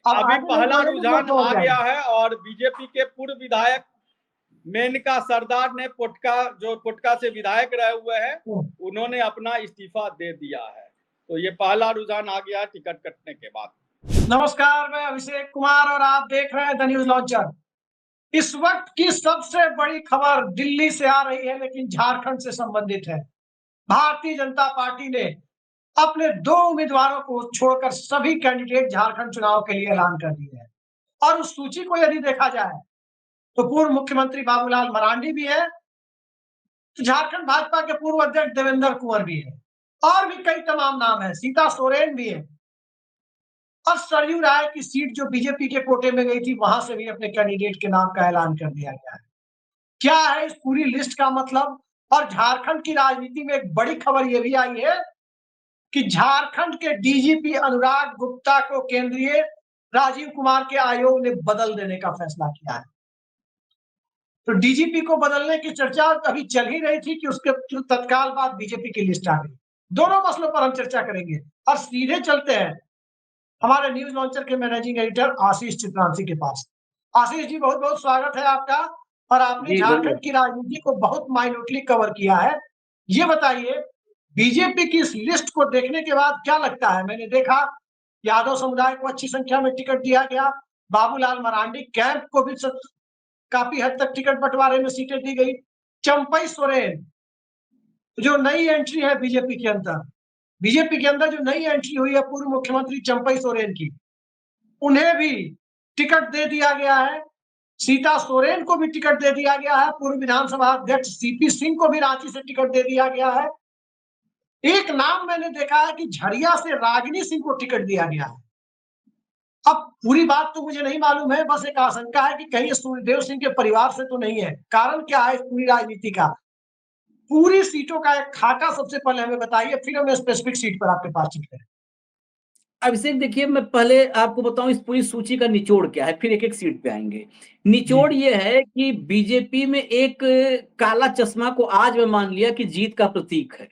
अब अभी आगे नहीं पहला बोलेंगे रुझान तो हो आ गया जाएगा। है और बीजेपी के पूर्व विधायक मेनका सरदार ने पोटका से विधायक रहे हुए हैं, उन्होंने अपना इस्तीफा दे दिया है। तो ये पहला रुझान आ गया टिकट कटने के बाद। नमस्कार, मैं अभिषेक कुमार और आप देख रहे हैं द न्यूज लॉन्चर। इस वक्त की सबसे बड़ी खबर दिल्ली से आ रही है, लेकिन झारखंड से संबंधित है। भारतीय जनता पार्टी ने अपने 2 उम्मीदवारों को छोड़कर सभी कैंडिडेट झारखंड चुनाव के लिए ऐलान कर दिए हैं। और उस सूची को यदि देखा जाए तो पूर्व मुख्यमंत्री बाबूलाल मरांडी भी है, तो झारखंड भाजपा के पूर्व अध्यक्ष देवेंद्र कुंवर भी है, और भी कई तमाम नाम है, सीता सोरेन भी है, और सरयू राय की सीट जो बीजेपी के कोटे में गई थी, वहां से भी अपने कैंडिडेट के नाम का ऐलान कर दिया गया है। क्या है इस पूरी लिस्ट का मतलब? और झारखंड की राजनीति में एक बड़ी खबर यह भी आई है कि झारखंड के डीजीपी अनुराग गुप्ता को केंद्रीय राजीव कुमार के आयोग ने बदल देने का फैसला किया है। तो डीजीपी को बदलने की चर्चा अभी चल ही रही थी कि उसके तत्काल बाद बीजेपी की लिस्ट आ गई। दोनों मसलों पर हम चर्चा करेंगे और सीधे चलते हैं हमारे न्यूज लॉन्चर के मैनेजिंग एडिटर आशीष चित्रांशी के पास। आशीष जी, बहुत बहुत स्वागत है आपका। और आपने झारखंड की राजनीति को बहुत माइन्यूटली कवर किया है। ये बताइए, बीजेपी की इस लिस्ट को देखने के बाद क्या लगता है? मैंने देखा यादव समुदाय को अच्छी संख्या में टिकट दिया गया, बाबूलाल मरांडी कैंप को भी काफी हद तक टिकट बंटवारे में सीटें दी गई। चंपई सोरेन जो नई एंट्री है बीजेपी के अंदर जो नई एंट्री हुई है पूर्व मुख्यमंत्री चंपई सोरेन की, उन्हें भी टिकट दे दिया गया है। सीता सोरेन को भी टिकट दे दिया गया है। पूर्व विधानसभा अध्यक्ष सीपी सिंह को भी रांची से टिकट दे दिया गया है। एक नाम मैंने देखा है कि झरिया से रागिनी सिंह को टिकट दिया गया है। अब पूरी बात तो मुझे नहीं मालूम है, बस एक आशंका है कि कहीं सूर्यदेव सिंह के परिवार से तो नहीं है। कारण क्या है इस पूरी राजनीति का? पूरी सीटों का एक खाका सबसे पहले हमें बताइए, फिर हम स्पेसिफिक सीट पर आपके पास चलते हैं। अभिषेक, देखिए, मैं पहले आपको बताऊं इस पूरी सूची का निचोड़ क्या है, फिर एक एक सीट पे आएंगे। निचोड़ ये है कि बीजेपी में एक काला चश्मा को आज मैं मान लिया कि जीत का प्रतीक है।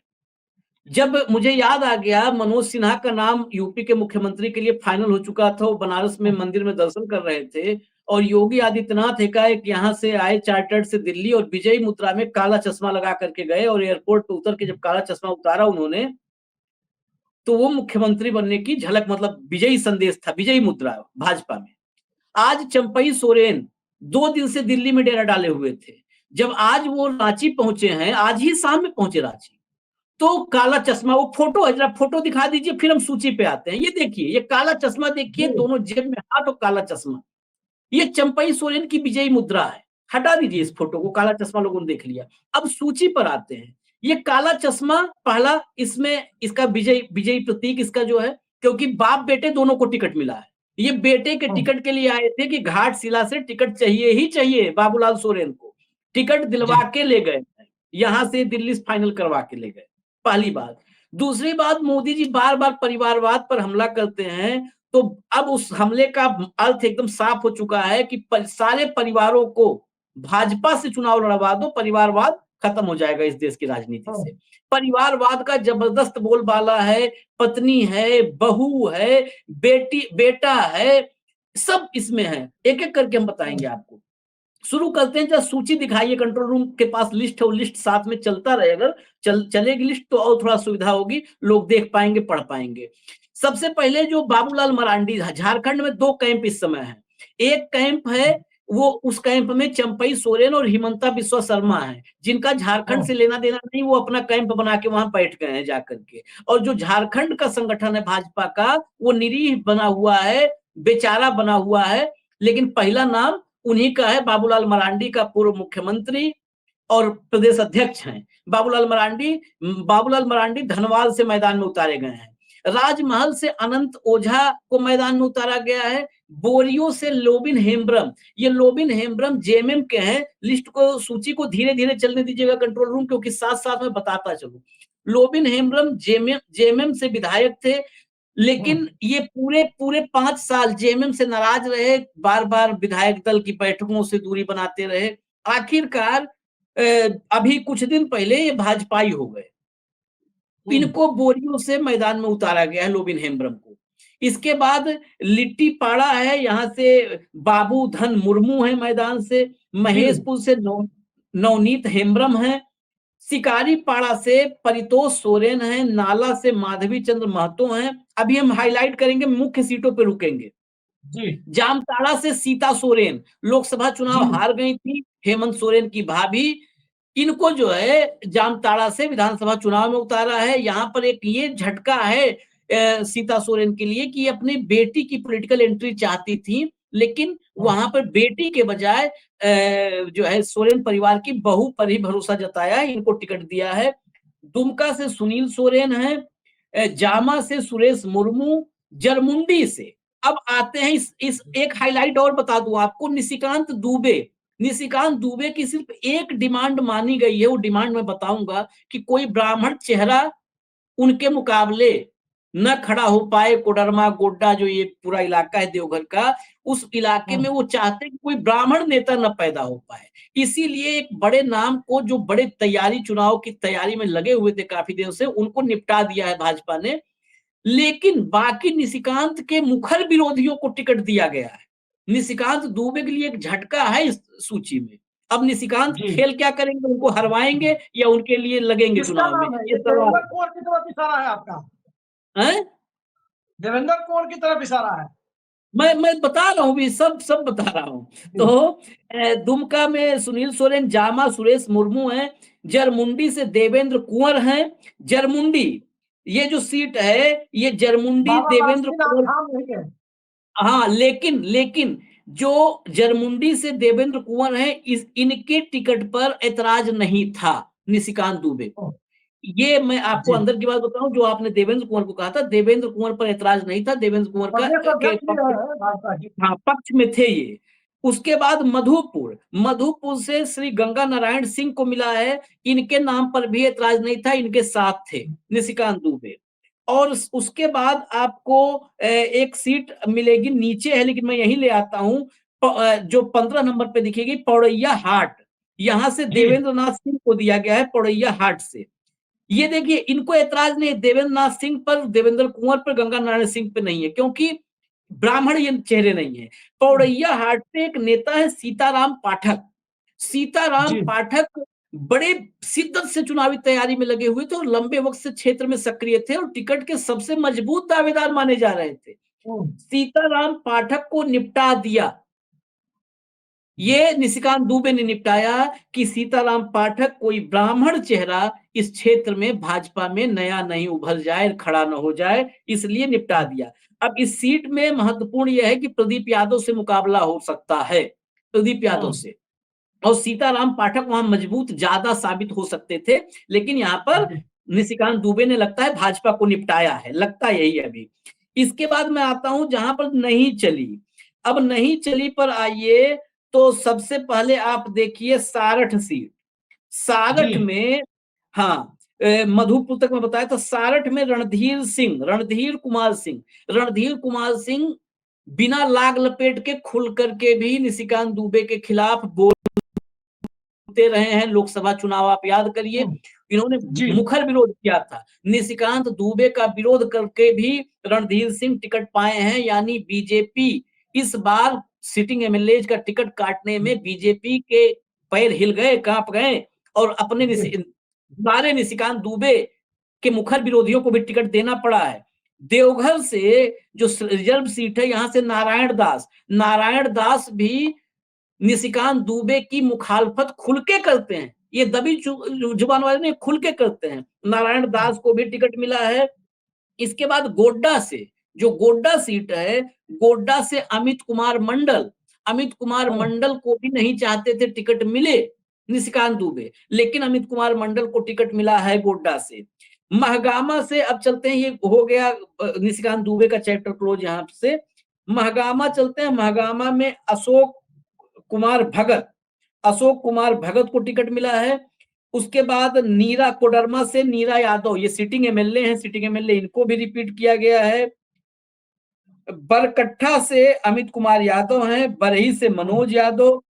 जब मुझे याद आ गया मनोज सिन्हा का नाम यूपी के मुख्यमंत्री के लिए फाइनल हो चुका था, वो बनारस में मंदिर में दर्शन कर रहे थे और योगी आदित्यनाथ एकाएक यहाँ से आए चार्टर्ड से दिल्ली और विजयी मुद्रा में काला चश्मा लगा करके गए और एयरपोर्ट पे उतर के जब काला चश्मा उतारा उन्होंने, तो वो मुख्यमंत्री बनने की झलक, मतलब विजयी संदेश था, विजयी मुद्रा भाजपा में। आज चंपई सोरेन 2 दिन से दिल्ली में डेरा डाले हुए थे। जब आज वो रांची पहुंचे हैं, आज ही शाम में पहुंचे रांची, तो काला चश्मा, वो फोटो है, जरा फोटो दिखा दीजिए, फिर हम सूची पे आते हैं। ये देखिए, ये काला चश्मा देखिए, दोनों जेब में हाथ और काला चश्मा, ये चंपई सोरेन की विजयी मुद्रा है। हटा दीजिए इस फोटो को, काला चश्मा लोगों ने देख लिया। अब सूची पर आते हैं। ये काला चश्मा पहला, इसमें इसका विजयी प्रतीक इसका जो है, क्योंकि बाप बेटे दोनों को टिकट मिला है। ये बेटे के टिकट के लिए आए थे कि घाटशिला से टिकट चाहिए ही चाहिए बाबूलाल सोरेन को, टिकट दिलवा के ले गए, यहां से दिल्ली से फाइनल करवा के ले गए। पहली बात। दूसरी बात, मोदी जी बार बार परिवारवाद पर हमला करते हैं, तो अब उस हमले का अर्थ एकदम साफ हो चुका है कि सारे परिवारों को भाजपा से चुनाव लड़वा दो, परिवारवाद खत्म हो जाएगा इस देश की राजनीति से। परिवारवाद का जबरदस्त बोलबाला है, पत्नी है, बहू है, बेटा है, सब इसमें है। एक एक करके हम बताएंगे आपको। शुरू करते हैं, जब सूची दिखाइए, कंट्रोल रूम के पास लिस्ट है, वो लिस्ट साथ में चलता रहेगा, चलेगी लिस्ट तो और थोड़ा सुविधा होगी, लोग देख पाएंगे, पढ़ पाएंगे। सबसे पहले जो बाबूलाल मरांडी, झारखंड में 2 कैंप इस समय है। एक कैंप है, वो उस कैंप में चंपई सोरेन और हिमंता बिस्वा शर्मा है, जिनका झारखंड से लेना देना नहीं, वो अपना कैंप बना के वहां बैठ गए हैं जाकर के। और जो झारखंड का संगठन है भाजपा का, वो निरीह बना हुआ है, बेचारा बना हुआ है, लेकिन पहला नाम उन्हीं का है, बाबूलाल मरांडी का, पूर्व मुख्यमंत्री और प्रदेश अध्यक्ष हैं। बाबूलाल मरांडी धनवाल से मैदान में उतारे गए हैं। राजमहल से अनंत ओझा को मैदान में उतारा गया है। बोरियो से लोबिन हेम्ब्रम, ये लोबिन हेम्ब्रम जेएमएम के हैं। लिस्ट को, सूची को धीरे धीरे चलने दीजिएगा कंट्रोल रूम, क्योंकि साथ साथ में बताता चलूं। लोबिन हेम्ब्रम जेएमएम से विधायक थे, लेकिन ये पूरे 5 साल जेएमएम से नाराज रहे, बार बार विधायक दल की बैठकों से दूरी बनाते रहे। आखिरकार अभी कुछ दिन पहले ये भाजपाई हो गए। इनको बोरियो से मैदान में उतारा गया है, लोबिन हेम्ब्रम को। इसके बाद लिट्टीपाड़ा है, यहाँ से बाबू धन मुर्मू है मैदान से, महेशपुर से नवनीत हेम्ब्रम है, शिकारीपाड़ा से परितोष सोरेन है, नाला से माधवी चंद्र महतो हैं। अभी हम हाईलाइट करेंगे, मुख्य सीटों पे रुकेंगे। जामताड़ा से सीता सोरेन लोकसभा चुनाव हार गई थी, हेमंत सोरेन की भाभी, इनको जो है जामताड़ा से विधानसभा चुनाव में उतारा है। यहाँ पर एक ये झटका है सीता सोरेन के लिए कि अपनी बेटी की पॉलिटिकल एंट्री चाहती थी, लेकिन वहां पर बेटी के बजाय जो है सोरेन परिवार की बहू पर ही भरोसा जताया, इनको टिकट दिया है। दुमका से सुनील सोरेन है, जामा से सुरेश मुर्मू, जरमुंडी से अब आते हैं इस एक हाईलाइट और बता दूं आपको, निशिकांत दुबे की सिर्फ एक डिमांड मानी गई है, वो डिमांड मैं बताऊंगा कि कोई ब्राह्मण चेहरा उनके मुकाबले न खड़ा हो पाए। कोडरमा गोड्डा जो ये पूरा इलाका है देवघर का, उस इलाके में वो चाहते कि कोई ब्राह्मण नेता न पैदा हो पाए, इसीलिए एक बड़े नाम को जो बड़े चुनाव की तैयारी में लगे हुए थे काफी देर से, उनको निपटा दिया है भाजपा ने। लेकिन बाकी निशिकांत के मुखर विरोधियों को टिकट दिया गया है। निशिकांत दुबे के लिए एक झटका है इस सूची में। अब निशिकांत खेल क्या करेंगे, उनको हरवाएंगे या उनके लिए लगेंगे चुनाव में, ये सवाल देवेंद्र कुंवर की तरफ इशारा है आपका है। देवेंद्र कुंवर की तरफ इशारा है। मैं बता रहा हूँ भी, सब बता रहा हूँ। तो दुमका में सुनील सोरेन, जामा सुरेश मुर्मू हैं, जरमुंडी से देवेंद्र कुंवर हैं। जरमुंडी ये जो सीट है, ये जरमुंडी देवेंद्र कुंवर, हाँ, लेकिन जो जरमुंडी से देवेंद्र कुंवर है, इनके टिकट पर ऐतराज नहीं था निशिकांत दुबे को। ये मैं आपको अंदर की बात बताऊं, जो आपने देवेंद्र कुंवर को कहा था, देवेंद्र कुंवर पर ऐतराज नहीं था, देवेंद्र कुंवर का पक्ष में थे ये। उसके बाद मधुपुर से श्री गंगा नारायण सिंह को मिला है, इनके नाम पर भी ऐतराज नहीं था, इनके साथ थे निशिकांत दुबे। और उसके बाद आपको एक सीट मिलेगी, नीचे है लेकिन मैं यही ले आता हूं, जो 15 नंबर पे दिखेगी, पौड़ैया हाट, यहां से देवेंद्र नाथ सिंह को दिया गया है, पौड़ैया हाट से। ये देखिए, इनको ऐतराज नहीं देवेंद्र नाथ सिंह पर, देवेंद्र कुंवर पर, गंगा नारायण सिंह पे नहीं है, क्योंकि ब्राह्मण ये चेहरे नहीं है। पौड़ैया हाट से एक नेता है सीताराम पाठक बड़े शिद्दत से चुनावी तैयारी में लगे हुए थे और लंबे वक्त से क्षेत्र में सक्रिय थे और टिकट के सबसे मजबूत दावेदार माने जा रहे थे। सीताराम पाठक को निपटा दिया, ये निशिकांत दुबे ने निपटाया कि सीताराम पाठक कोई ब्राह्मण चेहरा इस क्षेत्र में भाजपा में नया नहीं उभर जाए, खड़ा न हो जाए, इसलिए निपटा दिया। अब इस सीट में महत्वपूर्ण यह है कि प्रदीप यादव से मुकाबला हो सकता है, प्रदीप यादव से, और सीताराम पाठक वहां मजबूत ज्यादा साबित हो सकते थे, लेकिन यहाँ पर निशिकांत दुबे ने लगता है भाजपा को निपटाया है, लगता यही है अभी। इसके बाद मैं आता हूं जहां पर नहीं चली। अब नहीं चली पर आइए, तो सबसे पहले आप देखिए सारठ सीट, सारठ में, हाँ, मधुपुर तक मैं बताया था, सारठ में रणधीर कुमार सिंह बिना लाग लपेट के खुल करके भी निशिकांत दुबे के खिलाफ बोलते रहे हैं। लोकसभा चुनाव आप याद करिए, इन्होंने मुखर विरोध किया था। निशिकांत दुबे का विरोध करके भी रणधीर सिंह टिकट पाए हैं, यानी बीजेपी इस बार सिटिंग एमएलए का टिकट काटने में बीजेपी के पैर हिल गए, कांप गए, और अपने सारे निशिकांत दुबे के मुखर विरोधियों को भी टिकट देना पड़ा है। देवघर से जो रिजर्व सीट है, यहां से नारायण दास भी निशिकांत दुबे की मुखालफत खुल के करते हैं, ये दबी जुबान वाले नहीं, खुल के करते हैं। नारायण दास को भी टिकट मिला है। इसके बाद गोड्डा से, जो गोड्डा सीट है, गोड्डा से अमित कुमार मंडल को भी नहीं चाहते थे टिकट मिले निशिकांत दुबे, लेकिन अमित कुमार मंडल को टिकट मिला है गोड्डा से। महगामा से अब चलते हैं, ये हो गया निशिकांत दुबे का चैप्टर क्लोज। यहाँ से महगामा चलते हैं, महगामा में अशोक कुमार भगत को टिकट मिला है। उसके बाद कोडरमा से नीरा यादव, ये सिटिंग एमएलए हैं, इनको भी रिपीट किया गया है। बरकट्ठा से अमित कुमार यादव हैं, बरही से मनोज यादव,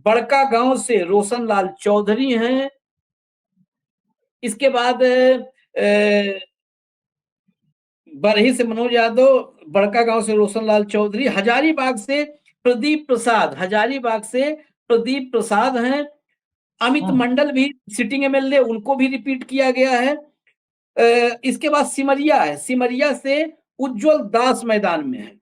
बड़का गांव से रोशन लाल चौधरी हैं। इसके बाद बरही से मनोज यादव, बड़का गांव से रोशनलाल चौधरी, हजारीबाग से प्रदीप प्रसाद, हजारीबाग से प्रदीप प्रसाद हैं। अमित मंडल भी सिटिंग एमएलए, उनको भी रिपीट किया गया है। इसके बाद सिमरिया है, सिमरिया से उज्जवल दास मैदान में है।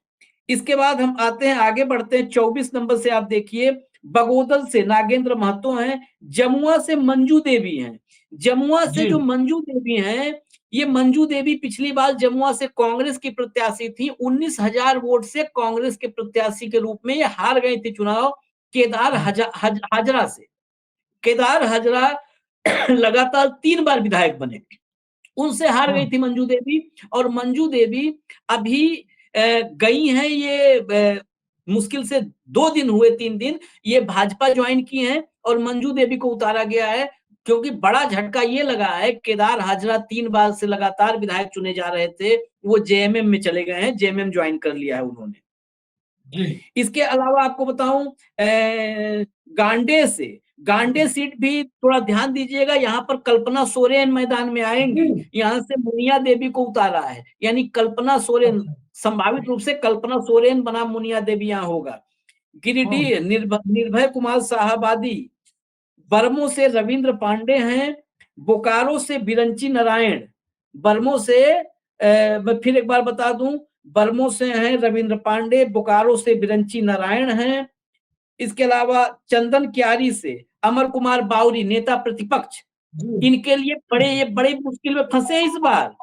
इसके बाद हम आते हैं, आगे बढ़ते हैं, 24 नंबर से आप देखिए, बगोदल से नागेंद्र महतो हैं। जमुआ से मंजू देवी हैं। जमुआ से जो मंजू देवी हैं, ये मंजू देवी पिछली बार जमुआ से कांग्रेस की प्रत्याशी थी। 19,000 वोट से कांग्रेस के प्रत्याशी के रूप में ये हार गई थी चुनाव केदार हाजरा से। केदार हाजरा लगातार 3 बार विधायक बने, उनसे हार गई थी मंजू देवी। और मंजू देवी अभी गई हैं, ये मुश्किल से 2 दिन हुए, 3 दिन ये भाजपा ज्वाइन की हैं और मंजू देवी को उतारा गया है, क्योंकि बड़ा झटका ये लगा है, केदार हाजरा 3 बार से लगातार विधायक चुने जा रहे थे, वो जेएमएम में चले गए हैं, जेएमएम ज्वाइन कर लिया है उन्होंने। इसके अलावा आपको बताऊं, गांडे सीट भी थोड़ा ध्यान दीजिएगा, यहाँ पर कल्पना सोरेन मैदान में आएंगी। यहाँ से मुनिया देवी को उतारा है, यानी कल्पना सोरेन, संभावित रूप से कल्पना सोरेन बना मुनिया देवी यहाँ होगा। गिरिडीह निर्भय कुमार साहबादी, बरमो से रविंद्र पांडे हैं, बोकारो से बिरंची नारायण, बरमो से मैं फिर एक बार बता दूं, बरमो से हैं रविंद्र पांडे, बोकारो से बिरंची नारायण हैं। इसके अलावा चंदन क्यारी से अमर कुमार बावरी, नेता प्रतिपक्ष, इनके लिए बड़े मुश्किल में फंसे इस बार।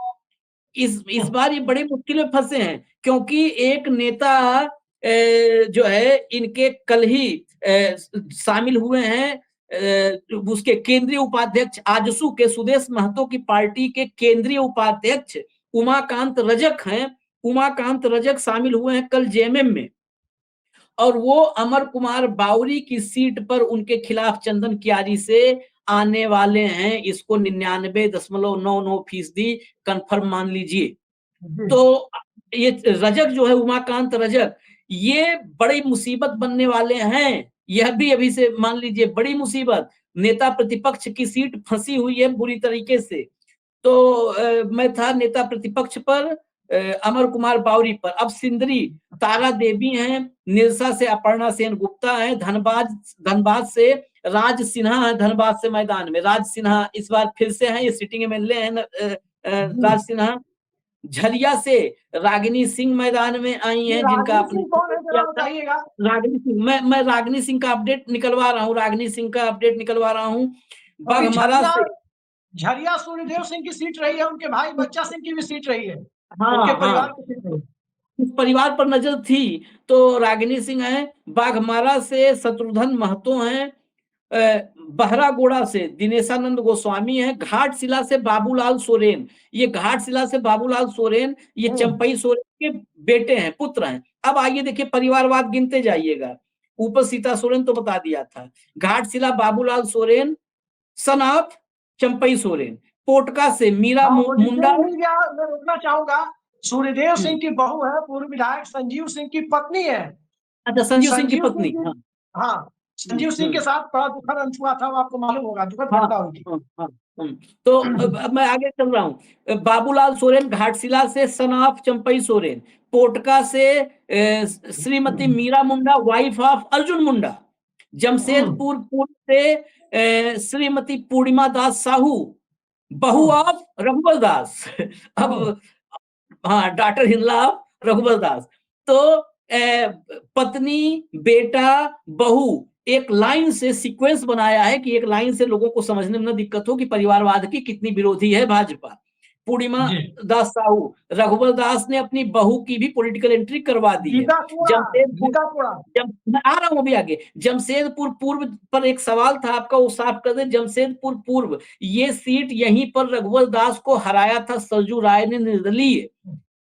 इस बार ये बड़े मुश्किल में फंसे हैं, क्योंकि एक नेता जो है इनके कल ही शामिल हुए हैं, उसके केंद्रीय उपाध्यक्ष आजसू के, सुदेश महतो की पार्टी के केंद्रीय उपाध्यक्ष उमाकांत रजक हैं। उमाकांत रजक शामिल हुए हैं कल जेएमएम में, और वो अमर कुमार बावरी की सीट पर उनके खिलाफ चंदन क्यारी से आने वाले हैं। इसको 99.99% कंफर्म मान लीजिए। तो ये रजक जो है, उमाकांत रजक, ये बड़ी मुसीबत बनने वाले हैं। यह भी अभी से मान लीजिए बड़ी मुसीबत, नेता प्रतिपक्ष की सीट फंसी हुई है बुरी तरीके से। तो मैं था नेता प्रतिपक्ष पर, अमर कुमार बावरी पर। अब सिंदरी तारा देवी हैं, निरसा से अपर्णा सेन गुप्ता है, धनबाद से राज सिन्हा है, धनबाद से मैदान में राज सिन्हा इस बार फिर से हैं, ये सिटिंग एमएलए हैं राज सिन्हा। झरिया से रागिनी सिंह मैदान में आई हैं, जिनका आपने रागिनी सिंह, मैं रागिनी सिंह का अपडेट निकलवा रहा हूँ, रागिनी सिंह का अपडेट निकलवा रहा हूँ। बाघमारा से झरिया सूर्यदेव सिंह की सीट रही है, उनके भाई बच्चा सिंह की भी सीट रही है। उस परिवार पर नजर थी तो रागिनी सिंह है। बाघमारा से शत्रुघ्न महतो हैं, बहरागोड़ा से दिनेशानंद गोस्वामी है, घाटशिला से बाबूलाल सोरेन, ये घाटशिला से बाबूलाल सोरेन ये चंपई सोरेन के बेटे हैं, पुत्र हैं। अब आइए देखिए परिवारवाद गिनते जाइएगा, ऊपर सीता सोरेन तो बता दिया था, घाटशिला बाबूलाल सोरेन सन ऑफ चंपई सोरेन। पोटका से मीरा मुंडा। मैं रोकना चाहूंगा, सूर्यदेव सिंह की बहू है, पूर्व विधायक संजीव सिंह की पत्नी है। अच्छा, संजीव सिंह की पत्नी। हाँ, संजीव सिंह के साथ बड़ा दुखद अंत हुआ था, वो आपको मालूम होगा, दुखद घटना हुई थी। तो अब मैं आगे चल रहा हूँ। बाबूलाल सोरेन घाटशिला से सन ऑफ चंपई सोरेन, पोटका से श्रीमती मीरा मुंडा वाइफ ऑफ अर्जुन मुंडा, जमशेदपुर पूर्व से श्रीमती पूर्णिमा दास साहू बहू ऑफ रघुबर दास, अब हाँ doctor Hindla of Raghubar Das. तो पत्नी बेटा बहू एक लाइन से सीक्वेंस बनाया है कि एक लाइन से लोगों को समझने में न दिक्कत हो कि परिवारवाद की कितनी विरोधी है भाजपा। पूर्णिमा दास साहू, रघुबर दास ने अपनी बहू की भी पॉलिटिकल एंट्री करवा दी है। मैं आ रहा हूं अभी आगे। जमशेदपुर पूर्व पर एक सवाल था आपका, वो साफ कर दे। जमशेदपुर पूर्व ये सीट यहीं पर रघुबर दास को हराया था सरजू राय ने निर्दलीय।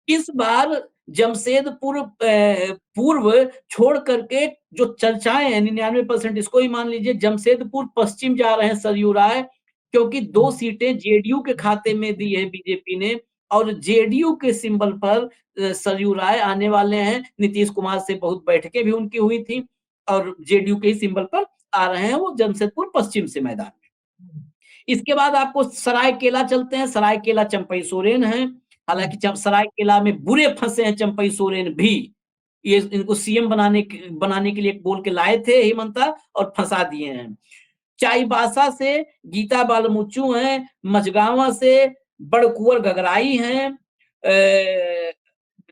इस बार जमशेदपुर पूर्व छोड़ करके जो चर्चाएं हैं 99% इसको ही मान लीजिए, जमशेदपुर पश्चिम जा रहे हैं सरयू राय, क्योंकि 2 सीटें जेडीयू के खाते में दी है बीजेपी ने, और जेडीयू के सिंबल पर सरयू राय आने वाले हैं। नीतीश कुमार से बहुत बैठकें भी उनकी हुई थी और जेडीयू के ही सिंबल पर आ रहे हैं वो जमशेदपुर पश्चिम से मैदान में। इसके बाद आपको सरायकेला चलते हैं। सरायकेला चंपई सोरेन है, हालांकि सरायकेला में बुरे फंसे हैं चंपई सोरेन भी, ये इनको सीएम बनाने के लिए बोल के लाए थे हेमंता और फंसा दिए हैं। चाईबासा से गीता बालमुचू हैं, मझगावा से बड़कुंवर गगराई हैं,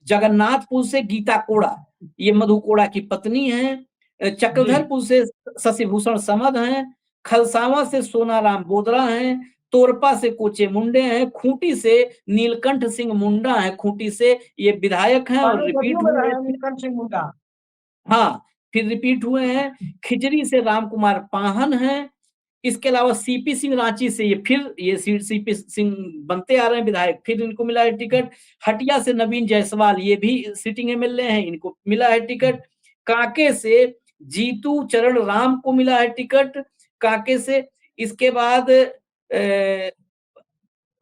जगन्नाथपुर से गीता कोड़ा, ये मधु कोड़ा की पत्नी हैं, चक्रधरपुर से शशिभूषण समद हैं, खलसावा से सोनाराम बोदरा हैं, तोरपा से कोचे मुंडे हैं, खूंटी से नीलकंठ सिंह मुंडा हैं, खूंटी से ये विधायक हैं और रिपीट हुए हैं। नीलकंठ सिंह मुंडा, हाँ, फिर रिपीट हुए हैं। खिजरी से राम कुमार पाहन हैं। इसके अलावा सीपी सिंह रांची से ये सीपी सिंह बनते आ रहे हैं विधायक, फिर इनको मिला है टिकट। हटिया से नवीन जायसवाल, ये भी सिटिंग एमएलए हैं, इनको मिला है टिकट। कांके से जीतू चरण राम को मिला है टिकट, कांके से। इसके बाद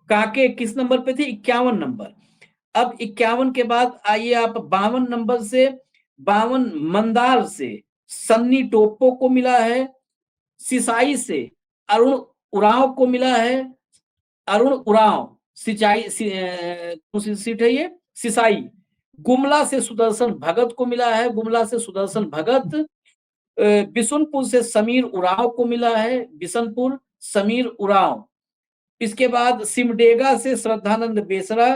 कांके किस नंबर पे थे? 51 नंबर। अब 51 के बाद आइए आप 52 नंबर से, 52 मंदार से सन्नी टोप्पो को मिला है। सिसाई से अरुण उरांव को मिला है, अरुण उरांव। कौन सी सीट है ये? सिसाई। गुमला से सुदर्शन भगत को मिला है, गुमला से सुदर्शन भगत। बिशुनपुर से समीर उरांव को मिला है, बिशनपुर समीर उरांव। इसके बाद सिमडेगा से श्रद्धानंद बेसरा,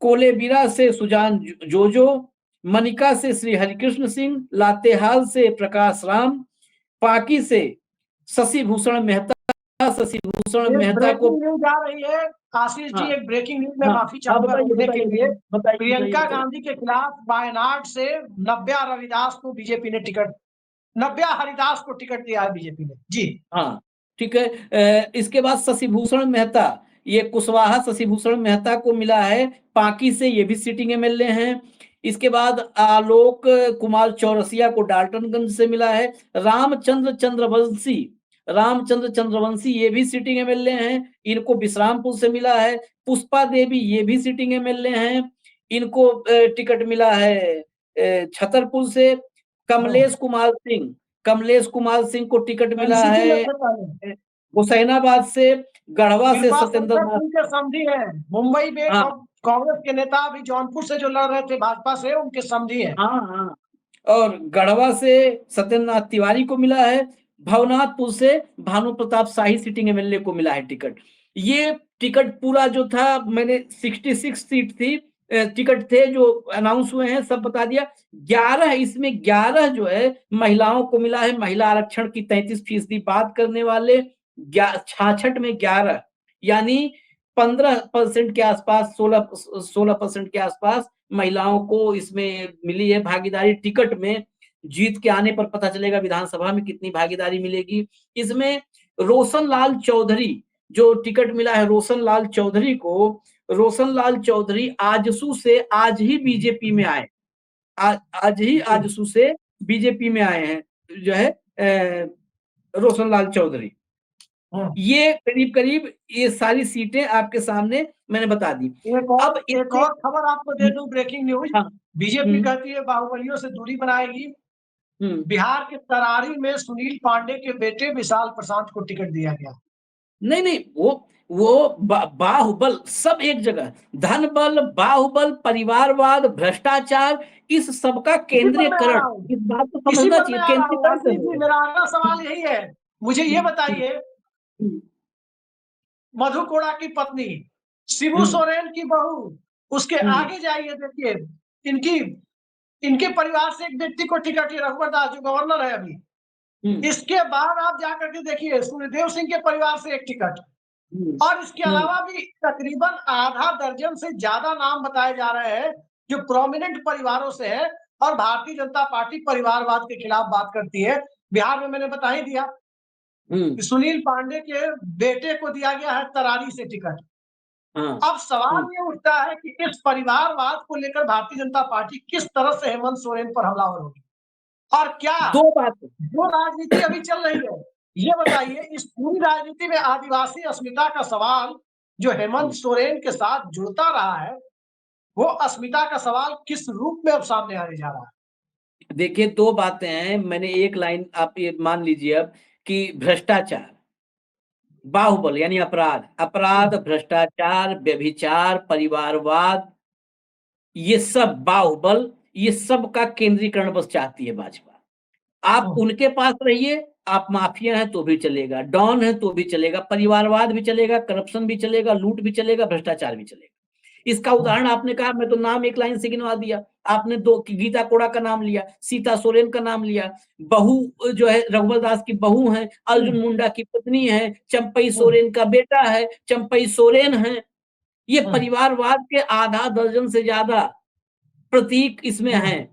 कोलेबिरा से सुजान जोजो, मनिका से श्री हरिकृष्ण सिंह, लातेहाल से प्रकाश राम, पाकी से शशि भूषण मेहता को न्यूज आ रही है आशीष जी, एक ब्रेकिंग न्यूज में माफी चाहूंगा रोकने के लिए। प्रियंका गांधी के खिलाफ वायनाड से नव्या रविदास को बीजेपी ने टिकट, नव्या हरिदास को टिकट दिया है बीजेपी ने जी। हाँ ठीक है। इसके बाद शशि भूषण मेहता, ये कुशवाहा शशि भूषण मेहता को मिला है पाकी से, ये भी सिटिंग एमएलए हैं। इसके बाद आलोक कुमार चौरसिया को डाल्टनगंज से मिला है। रामचंद्र चंद्रवंशी ये भी सिटिंग एमएलए हैं, इनको विश्रामपुर से मिला है। पुष्पा देवी ये भी सिटिंग एमएलए हैं, इनको टिकट मिला है छतरपुर से। कमलेश कुमार सिंह को टिकट मिला है हुसैनाबाद से। गढ़वा से सत्येंद्र नाथ समधी है, मुंबई में कांग्रेस के नेता अभी जौनपुर से जो लड़ रहे थे भाजपा से, उनके समधी है। हाँ। और गढ़वा से सत्येंद्र नाथ तिवारी को मिला है। भवनाथपुर से भानु प्रताप शाही सिटिंग एमएलए को मिला है टिकट। ये टिकट पूरा जो था, मैंने 66 सीट थी टिकट थे जो अनाउंस हुए हैं, सब बता दिया। 11 इसमें 11 जो है महिलाओं को मिला है। महिला आरक्षण की 33% बात करने वाले 66 में 11, यानी 15% के आसपास, 16% के आसपास महिलाओं को इसमें मिली है भागीदारी। टिकट में जीत के आने पर पता चलेगा विधानसभा में कितनी भागीदारी मिलेगी। इसमें रोशन लाल चौधरी जो टिकट मिला है, रोशन लाल चौधरी आजसू से आज ही बीजेपी में आए, आजसू से बीजेपी में आए हैं जो है रोशन लाल चौधरी। ये करीब ये सारी सीटें आपके सामने मैंने बता दी। अब एक और खबर आपको दे दूं, ब्रेकिंग न्यूज। बीजेपी कहती है बाहुबलियों से दूरी बनाएगी। बिहार के तरारी में सुनील पांडे के बेटे विशाल प्रशांत को टिकट दिया गया। नहीं, वो बाहुबल सब एक जगह, धन बल, बाहुबल, परिवारवाद, भ्रष्टाचार, इस सबका केंद्रीकरण, इस बात को समझना चाहिए। केंद्रीकरण मेरा अगला सवाल यही है, मुझे ये बताइए, मधु कोड़ा की पत्नी, शिबू सोरेन की बहू, उसके आगे जाइए देखिए, इनके परिवार से एक व्यक्ति को टिकट, रघुवर दास जो गवर्नर है अभी, इसके बाद आप जाकर के देखिए सूर्यदेव सिंह के परिवार से एक टिकट, और इसके अलावा भी तकरीबन आधा दर्जन से ज्यादा नाम बताए जा रहे हैं जो प्रोमिनेंट परिवारों से है। और भारतीय जनता पार्टी परिवारवाद के खिलाफ बात करती है। बिहार में मैंने बता ही दिया कि सुनील पांडे के बेटे को दिया गया है तरारी से टिकट। अब सवाल ये उठता है कि इस परिवारवाद को लेकर भारतीय जनता पार्टी किस तरह से हेमंत सोरेन पर हमलावर होगी, और क्या जो राजनीति अभी चल रही है, ये बताइए, इस पूरी राजनीति में आदिवासी अस्मिता का सवाल जो हेमंत सोरेन के साथ जुड़ता रहा है, वो अस्मिता का सवाल किस रूप में अब सामने आने जा रहा है? देखिए, 2 बातें हैं। मैंने एक लाइन आप ये मान लीजिए अब कि भ्रष्टाचार, बाहुबल यानी अपराध, अपराध, भ्रष्टाचार, व्यभिचार, परिवारवाद, ये सब बाहुबल, ये सब का केंद्रीकरण बस चाहती है भाजपा। आप उनके पास रहिए, आप माफिया हैं तो भी चलेगा, डॉन है तो भी चलेगा, परिवारवाद भी चलेगा, करप्शन भी चलेगा, लूट भी चलेगा, भ्रष्टाचार भी चलेगा। इसका उदाहरण आपने कहा, मैं तो नाम एक लाइन से गिनवा दिया, आपने दो गीता कोड़ा का नाम लिया, सीता सोरेन का नाम लिया, बहू जो है रघुवर दास की बहू है, अर्जुन मुंडा की पत्नी है, चंपई सोरेन का बेटा है, चंपई सोरेन है। ये परिवारवाद के आधा दर्जन से ज्यादा प्रतीक इसमें हैं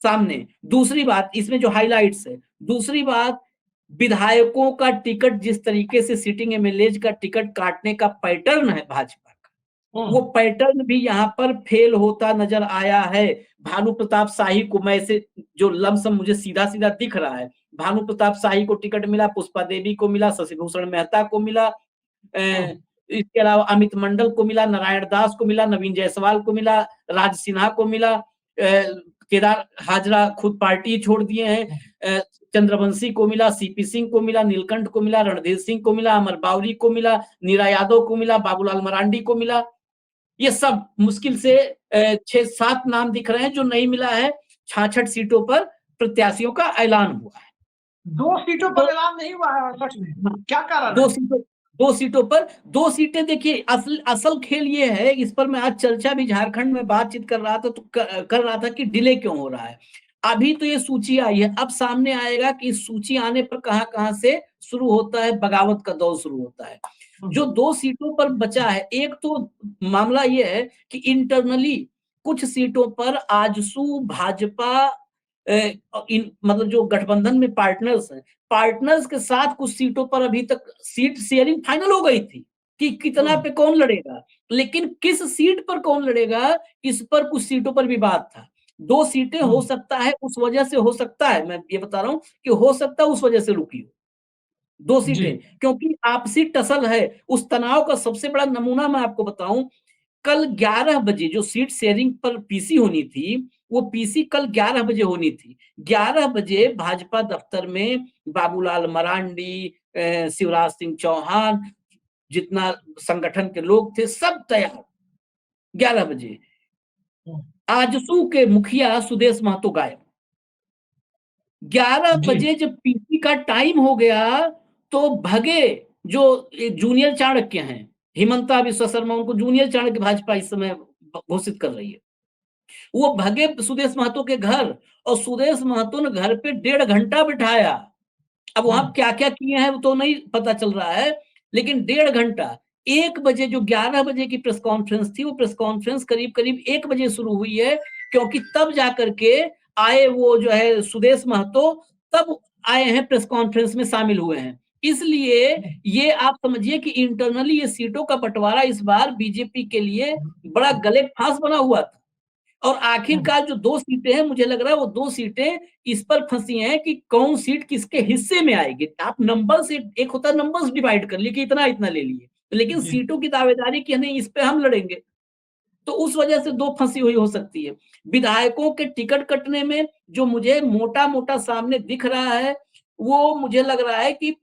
सामने। दूसरी बात इसमें जो हाइलाइट्स है, दूसरी बात विधायकों का टिकट, जिस तरीके से सिटिंग एमएलए का टिकट काटने का पैटर्न है भाजपा का, वो पैटर्न भी यहाँ पर फेल होता नजर आया है। भानु प्रताप शाही को, मैं से जो लमसम मुझे सीधा सीधा दिख रहा है, भानु प्रताप शाही को टिकट मिला, पुष्पा देवी को मिला, शशिभूषण मेहता को मिला, इसके अलावा अमित मंडल को मिला, नारायण दास को मिला, नवीन जायसवाल को मिला, राज सिन्हा को मिला, केदार हाजरा खुद पार्टी छोड़ दिए हैं, चंद्रवंशी को मिला, सीपी सिंह को मिला, नीलकंठ को मिला, रणधीर सिंह को मिला, अमर बावरी को मिला, नीरा यादव को मिला, बाबूलाल मरांडी को मिला। ये सब मुश्किल से 6-7 नाम दिख रहे हैं जो नहीं मिला है। 66 सीटों पर प्रत्याशियों का ऐलान हुआ है। 2 सीटों पर ऐलान नहीं हुआ है सच में, क्या कारण? 2 सीटों पर 2 सीटें। देखिए असल खेल ये है, इस पर मैं आज चर्चा भी झारखंड में बातचीत कर रहा था तो कर रहा था कि डिले क्यों हो रहा है। अभी तो ये सूची आई है, अब सामने आएगा कि इस सूची आने पर कहां से शुरू होता है, बगावत का दौर शुरू होता है। जो 2 सीटों पर बचा है, एक तो मामला ये है कि इंटरनली कुछ सीटों पर आजसू भाजपा मतलब जो गठबंधन में पार्टनर्स हैं, पार्टनर्स के साथ कुछ सीटों पर अभी तक सीट शेयरिंग फाइनल हो गई थी कि कितना पे कौन लड़ेगा, लेकिन किस सीट पर कौन लड़ेगा इस पर कुछ सीटों पर विवाद था। 2 सीटें हो सकता है उस वजह से, हो सकता है, मैं ये बता रहा हूं कि हो सकता है उस वजह से रुकी हो 2 सीटें, क्योंकि आपसी टसल है। उस तनाव का सबसे बड़ा नमूना मैं आपको बताऊं, कल 11 बजे जो सीट शेयरिंग पर पीसी होनी थी, वो पीसी कल 11 बजे होनी थी। 11 बजे भाजपा दफ्तर में बाबूलाल मरांडी, शिवराज सिंह चौहान, जितना संगठन के लोग थे, सब तैयार। 11 बजे आजसू के मुखिया सुदेश महतो गायब। 11 बजे जब पीसी का टाइम हो गया तो भगे जो जूनियर चाणक्य हैं, हिमंता विश्व शर्मा, उनको जूनियर चाणक्य भाजपा इस समय घोषित कर रही है, वो भगे सुदेश महतो के घर, और सुदेश महतो ने घर पे 1.5 घंटा बिठाया। अब वहां क्या क्या किए हैं वो तो नहीं पता चल रहा है, लेकिन 1.5 घंटा। 1 बजे जो 11 बजे की प्रेस कॉन्फ्रेंस थी, वो प्रेस कॉन्फ्रेंस करीब करीब 1 बजे शुरू हुई है, क्योंकि तब जाकर के आए वो जो है सुदेश महतो, तब आए हैं प्रेस कॉन्फ्रेंस में शामिल हुए हैं। इसलिए ये आप समझिए कि इंटरनली ये सीटों का बंटवारा इस बार बीजेपी के लिए बड़ा गले फांस बना हुआ था। और आखिरकार जो 2 सीटें हैं, मुझे लग रहा है वो 2 सीटें इस पर फंसी हैं कि कौन सीट किसके हिस्से में आएगी। आप नंबर से, एक होता है नंबर्स डिवाइड कर लिए कि इतना इतना ले लिए, लेकिन सीटों की दावेदारी की नहीं, इस पे हम लड़ेंगे, तो उस वजह से 2 फंसी हुई हो सकती है। विधायकों के टिकट कटने में जो मुझे मोटा मोटा सामने दिख रहा है, वो मुझे लग रहा है कि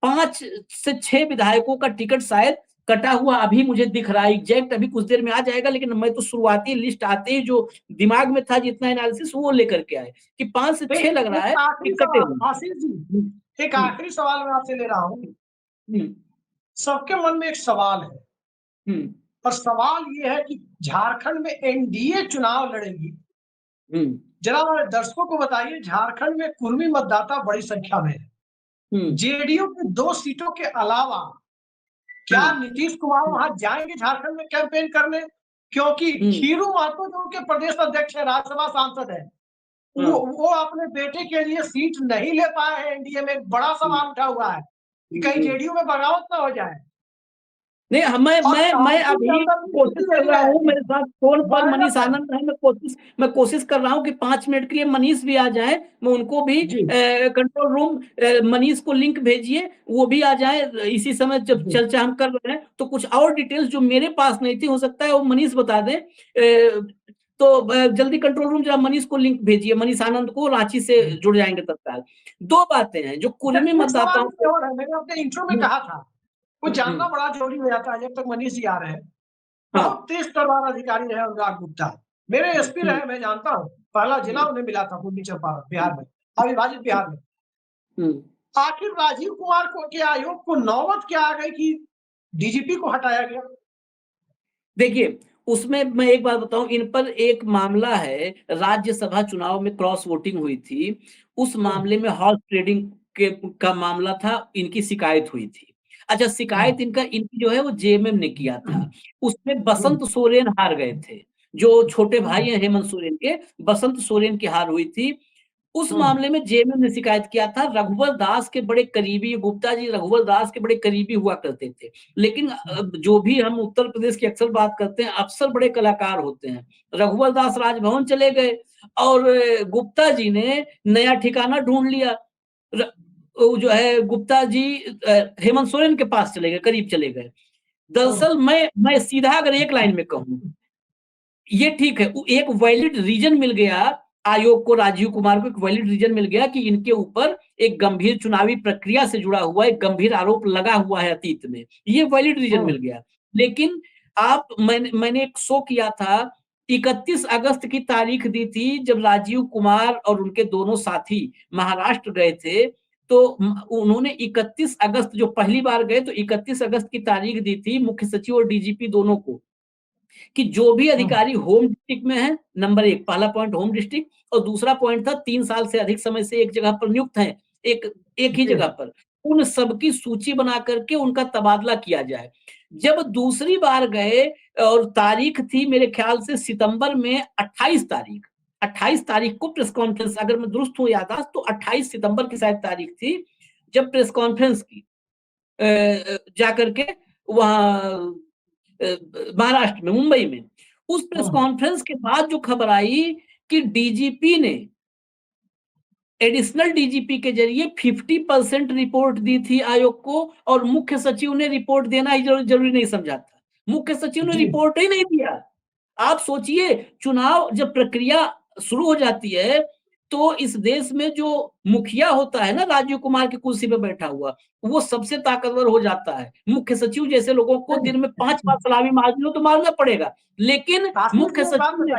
5 से 6 विधायकों का टिकट शायद कटा हुआ अभी मुझे दिख रहा है। एग्जैक्ट अभी कुछ देर में आ जाएगा, लेकिन मैं तो शुरुआती लिस्ट आते ही जो दिमाग में था, जितना एनालिसिस वो लेकर के आए कि 5 से 6 लग रहा है कि कटे हुए। आशीष जी, एक आखिरी सवाल मैं आपसे ले रहा हूँ। सबके मन में एक सवाल है, और सवाल ये है कि झारखंड में एनडीए चुनाव लड़ेगी। जरा हमारे दर्शकों को बताइए, झारखंड में कुर्मी मतदाता बड़ी संख्या में है। जेडीयू की 2 सीटों के अलावा क्या नीतीश कुमार वहां जाएंगे झारखंड में कैंपेन करने? क्योंकि खीरू महतो जो उनके प्रदेश अध्यक्ष है, राज्यसभा सांसद है, वो अपने बेटे के लिए सीट नहीं ले पाए हैं एनडीए में। एक बड़ा सवाल उठा हुआ है कि कहीं जेडीयू में बगावत ना हो जाए। नहीं, मैं अभी कोशिश कर रहा हूँ, मेरे साथ फोन पर मनीष आनंद है, मैं कोशिश कर रहा हूँ कि 5 मिनट के लिए मनीष भी आ जाए, मैं उनको भी कंट्रोल रूम मनीष को लिंक भेजिए, वो भी आ जाए। इसी समय जब चर्चा हम कर रहे हैं तो कुछ और डिटेल्स जो मेरे पास नहीं थी, हो सकता है वो मनीष बता दें। तो जल्दी कंट्रोल रूम जरा मनीष को लिंक भेजिए, मनीष आनंद को, रांची से जुड़ जाएंगे तत्काल। दो बातें हैं जो कुर्मी एक सवाल मतदाताओं को। और है, मैंने अपने इंट्रो में कहा था, कुछ जानना बड़ा जरूरी हो जाता है जब तक मनीष जी आ रहे हैं। बहुत तेज तलवार अधिकारी रहे अनुराग गुप्ता, मेरे एसपी रहे, मैं जानता हूँ, पहला जिला उन्हें मिला था पूर्वी चंपारण बिहार में, अविभाजित बिहार में। आखिर राजीव कुमार को के आयोग को नौबत क्या आ गई कि डीजीपी को हटाया गया? देखिए, उसमें मैं एक बात बताऊं, इन पर एक मामला है, राज्यसभा चुनाव में क्रॉस वोटिंग हुई थी, उस मामले में हॉर्स ट्रेडिंग का मामला था, इनकी शिकायत हुई थी। अच्छा, शिकायत इनकी जो है वो जेएमएम ने किया था, उसमें बसंत सोरेन हार गए थे, जो छोटे भाई हैं हेमंत सोरेन के, बसंत सोरेन की हार हुई थी। उस मामले में जेएमएम ने शिकायत किया था, रघुवर दास के बड़े करीबी, गुप्ता जी रघुवर दास के बड़े करीबी हुआ करते थे, लेकिन जो भी हम उत्तर प्रदेश की अक्सर बात करते हैं, अफसर बड़े कलाकार होते हैं। रघुवर दास राजभवन चले गए और गुप्ता जी ने नया ठिकाना ढूंढ लिया, जो है गुप्ता जी हेमंत सोरेन के पास चले गए, करीब चले गए। दरअसल मैं सीधा अगर एक लाइन में कहूं, ये ठीक है, एक वैलिड रीजन मिल गया आयोग को, राजीव कुमार को एक वैलिड रीजन मिल गया कि इनके ऊपर एक गंभीर चुनावी प्रक्रिया से जुड़ा हुआ एक गंभीर आरोप लगा हुआ है अतीत में, ये वैलिड रीजन मिल गया। लेकिन मैंने एक शो किया था, 31 अगस्त की तारीख दी थी, जब राजीव कुमार और उनके दोनों साथी महाराष्ट्र गए थे, तो उन्होंने 31 अगस्त जो पहली बार गए, तो 31 अगस्त की तारीख दी थी मुख्य सचिव और डीजीपी दोनों को, कि जो भी अधिकारी होम डिस्ट्रिक्ट में है, नंबर 1 पहला पॉइंट होम डिस्ट्रिक्ट, और दूसरा पॉइंट था 3 साल से अधिक समय से एक जगह पर नियुक्त है, एक ही जगह पर, उन सबकी सूची बना करके उनका तबादला किया जाए। जब दूसरी बार गए और तारीख थी मेरे ख्याल से सितंबर में 28 तारीख को प्रेस कॉन्फ्रेंस, अगर मैं दुरुस्त हूँ याददाश्त तो 28 सितंबर की शायद तारीख थी, जब प्रेस कॉन्फ्रेंस की जाकर के वहां महाराष्ट्र में, मुंबई में, उस प्रेस कॉन्फ्रेंस के बाद जो खबर आई कि डीजीपी ने एडिशनल डीजीपी के जरिए 50% रिपोर्ट दी थी आयोग को, और मुख्य सचिव ने रिपोर्ट देना ही जरूरी नहीं समझा था, मुख्य सचिव ने रिपोर्ट ही नहीं दिया। आप सोचिए, चुनाव जब प्रक्रिया शुरू हो जाती है तो इस देश में जो मुखिया होता है ना, राजीव कुमार की कुर्सी पे बैठा हुआ, वो सबसे ताकतवर हो जाता है। मुख्य सचिव जैसे लोगों को दिन में 5 बार सलामी मार लो तो मारना पड़ेगा, लेकिन मुख्य सचिव ने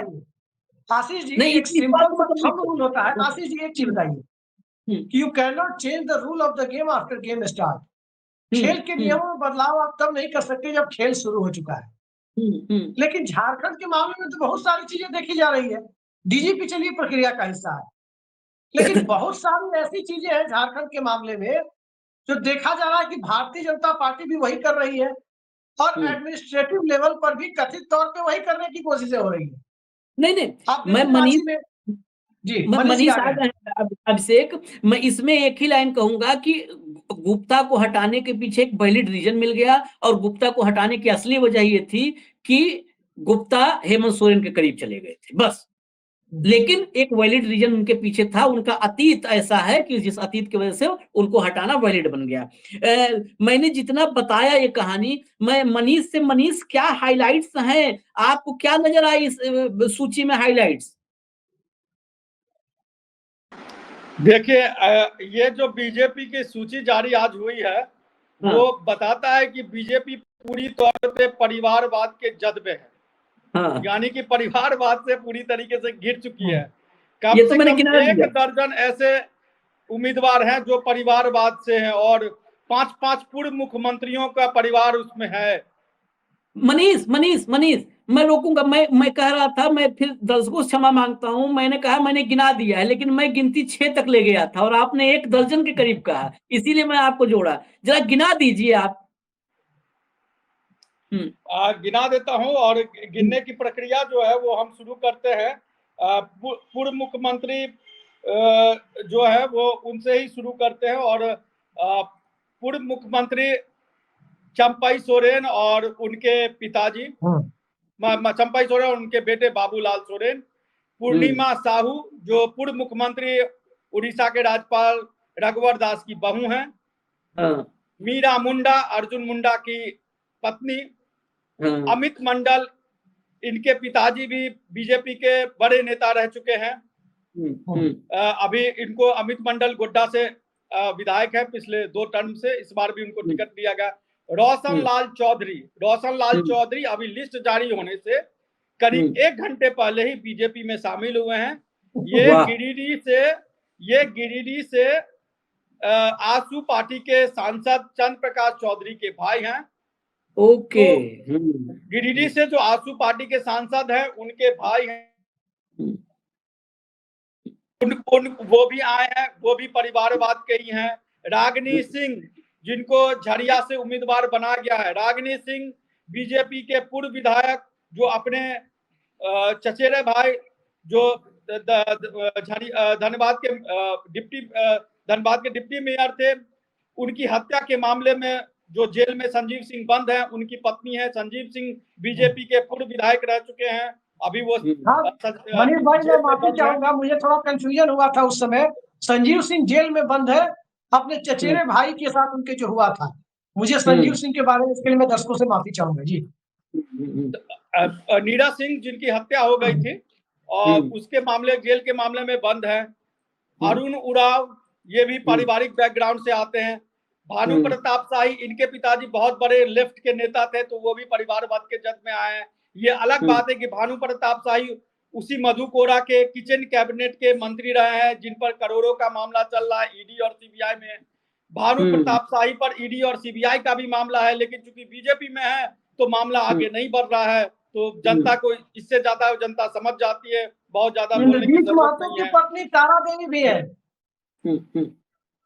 आशीष जी, नहीं, एक सिंपल सा थंब रूल होता है। आशीष जी, एक चीज बताइए, you can not change the rule of the game after game start. खेल के नियमों में बदलाव आप तब नहीं कर सकते जब खेल शुरू हो चुका है। लेकिन झारखंड के मामले में तो बहुत सारी चीजें देखी जा रही है, डीजीपी चलिए प्रक्रिया का हिस्सा है, लेकिन बहुत सारी ऐसी चीजें हैं झारखंड के मामले में जो देखा जा रहा है कि भारतीय जनता पार्टी भी वही कर रही है, और एडमिनिस्ट्रेटिव लेवल पर भी कथित तौर पे वही करने की कोशिशें हो रही है। नहीं, मैं मनीष अभिषेक, मैं इसमें एक ही लाइन कहूंगा कि गुप्ता को हटाने के पीछे एक वैलिड रीजन मिल गया, और गुप्ता को हटाने की असली वजह ये थी कि गुप्ता हेमंत सोरेन के करीब चले गए थे, बस। लेकिन एक वैलिड रीजन उनके पीछे था, उनका अतीत ऐसा है कि जिस अतीत की वजह से उनको हटाना वैलिड बन गया। मैंने जितना बताया ये कहानी, मैं मनीष क्या हाइलाइट्स हैं, आपको क्या नजर आई इस सूची में हाइलाइट्स? देखिए, ये जो बीजेपी की सूची जारी आज हुई है, वो बताता है कि बीजेपी पूरी तौर पे परिवारवाद के जज्बे है, यानी कि परिवारवाद से पूरी तरीके से घिर चुकी है। कम से कम 1 दर्जन ऐसे उम्मीदवार हैं जो परिवारवाद से हैं, और 5 पूर्व मुख्यमंत्रियों का परिवार उसमें है। मनीष मैं रोकूंगा, मैं कह रहा था, मैं फिर दर्शकों से क्षमा मांगता हूं, मैंने कहा मैंने गिना दिया है, लेकिन मैं गिनती 6 तक ले गया था और आपने 1 दर्जन के करीब कहा, इसीलिए मैं आपको जोड़ा, जरा गिना दीजिए आप। गिना देता हूं, और गिनने की प्रक्रिया जो है वो हम शुरू करते हैं। पूर्व मुख्यमंत्री जो है वो उनसे ही शुरू करते हैं, और पूर्व मुख्यमंत्री चंपाई सोरेन और उनके पिताजी, चंपाई सोरेन और उनके बेटे बाबूलाल सोरेन, पूर्णिमा साहू जो पूर्व मुख्यमंत्री उड़ीसा के राज्यपाल रघुवर दास की बहू हैं, मीरा मुंडा अर्जुन मुंडा की पत्नी, अमित मंडल इनके पिताजी भी बीजेपी के बड़े नेता रह चुके हैं। अभी इनको अमित मंडल गोड्डा से विधायक है पिछले 2 टर्म से, इस बार भी उनको टिकट दिया गया। रोशन लाल चौधरी अभी लिस्ट जारी होने से करीब 1 घंटे पहले ही बीजेपी में शामिल हुए हैं। ये गिरिडीह से आसू पार्टी के सांसद चंद्र प्रकाश चौधरी के भाई हैं। ओके। तो गिरिडीह से जो आसू पार्टी के सांसद हैं उनके भाई हैं, वो भी आए हैं, वो भी परिवारवाद के ही हैं। रागिनी सिंह, जिनको झरिया से उम्मीदवार बनाया गया है, रागिनी सिंह बीजेपी के पूर्व विधायक, जो अपने चचेरे भाई जो धनबाद के डिप्टी मेयर थे, उनकी हत्या के मामले में जो जेल में संजीव सिंह बंद है, उनकी पत्नी है। संजीव सिंह बीजेपी के पूर्व विधायक रह चुके हैं, अभी वो मनीष भाई मैं माफी चाहूंगा, मुझे थोड़ा कंफ्यूजन हुआ था उस समय। संजीव सिंह जेल में बंद है अपने चचेरे भाई के साथ, उनके जो हुआ था। मुझे संजीव सिंह के बारे में इसके लिए मैं दर्शकों से माफी चाहूंगा जी। नीरा सिंह जिनकी हत्या हो गई थी और उसके मामले, जेल के मामले में बंद है। अरुण उराव, ये भी पारिवारिक बैकग्राउंड से आते हैं। भानु प्रताप शाही, इनके पिताजी बहुत बड़े लेफ्ट के नेता थे, तो वो भी परिवारवाद के जद में आए हैं। ये अलग बात है कि भानु प्रताप शाही उसी मधु कोड़ा के किचन कैबिनेट के मंत्री रहे हैं, जिन पर करोड़ों का मामला चल रहा है ईडी और सीबीआई में। भानु प्रताप शाही पर ईडी और सीबीआई का भी मामला है, लेकिन चूंकि बीजेपी में है तो मामला आगे नहीं बढ़ रहा है। तो जनता को इससे ज्यादा जनता समझ जाती है, बहुत ज्यादा बोलने की जरूरत नहीं है। पत्नी तारा देवी भी है।